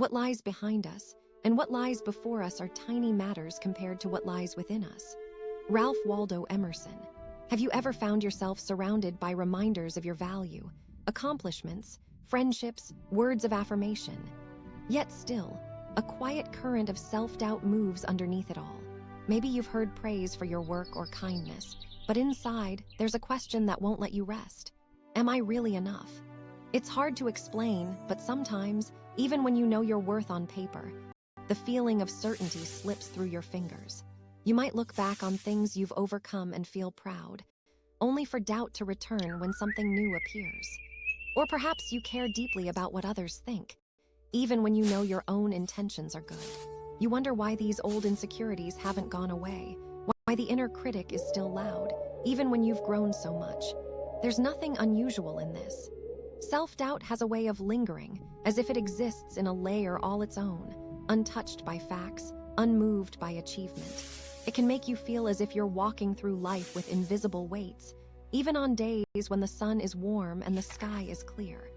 What lies behind us and what lies before us are tiny matters compared to what lies within us. Ralph Waldo Emerson. Have you ever found yourself surrounded by reminders of your value, accomplishments, friendships, words of affirmation? Yet still, a quiet current of self-doubt moves underneath it all. Maybe you've heard praise for your work or kindness, but inside, there's a question that won't let you rest. Am I really enough? It's hard to explain, but sometimes, even when you know your worth on paper, the feeling of certainty slips through your fingers. You might look back on things you've overcome and feel proud, only for doubt to return when something new appears. Or perhaps you care deeply about what others think, even when you know your own intentions are good. You wonder why these old insecurities haven't gone away, why the inner critic is still loud, even when you've grown so much. There's nothing unusual in this. Self-doubt has a way of lingering, as if it exists in a layer all its own, untouched by facts, unmoved by achievement. It can make you feel as if you're walking through life with invisible weights, even on days when the sun is warm and the sky is clear.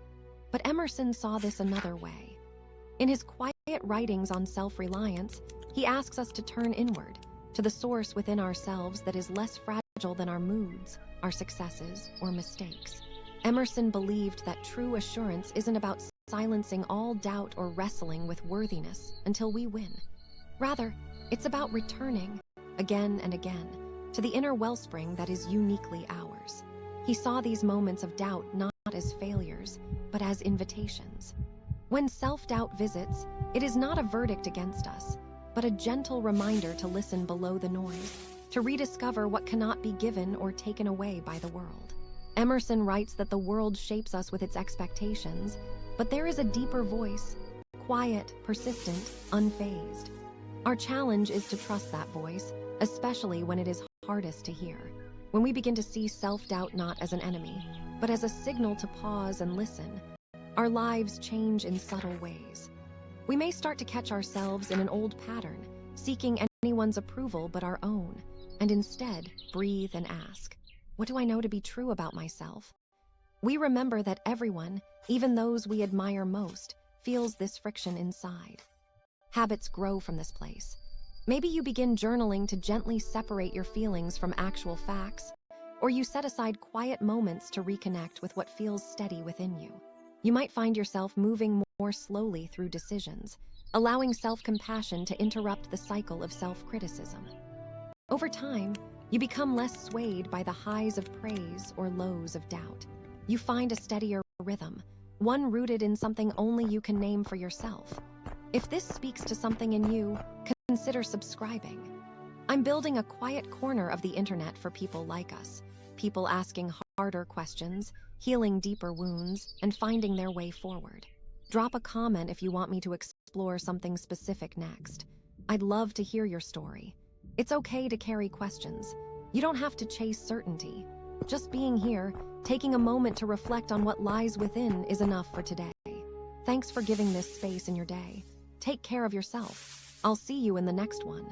But Emerson saw this another way. In his quiet writings on self-reliance, he asks us to turn inward, to the source within ourselves that is less fragile than our moods, our successes, or mistakes. Emerson believed that true assurance isn't about silencing all doubt or wrestling with worthiness until we win. Rather, it's about returning, again and again, to the inner wellspring that is uniquely ours. He saw these moments of doubt not as failures, but as invitations. When self-doubt visits, it is not a verdict against us, but a gentle reminder to listen below the noise, to rediscover what cannot be given or taken away by the world. Emerson writes that the world shapes us with its expectations, but there is a deeper voice, quiet, persistent, unfazed. Our challenge is to trust that voice, especially when it is hardest to hear. When we begin to see self-doubt not as an enemy, but as a signal to pause and listen, our lives change in subtle ways. We may start to catch ourselves in an old pattern, seeking anyone's approval but our own, and instead breathe and ask, what do I know to be true about myself? We remember that everyone, even those we admire most, feels this friction inside. Habits grow from this place. Maybe you begin journaling to gently separate your feelings from actual facts, or you set aside quiet moments to reconnect with what feels steady within you. You might find yourself moving more slowly through decisions, allowing self-compassion to interrupt the cycle of self-criticism. Over time, you become less swayed by the highs of praise or lows of doubt. You find a steadier rhythm, one rooted in something only you can name for yourself. If this speaks to something in you, consider subscribing. I'm building a quiet corner of the internet for people like us, people asking harder questions, healing deeper wounds, and finding their way forward. Drop a comment if you want me to explore something specific next. I'd love to hear your story. It's okay to carry questions. You don't have to chase certainty. Just being here, taking a moment to reflect on what lies within is enough for today. Thanks for giving this space in your day. Take care of yourself. I'll see you in the next one.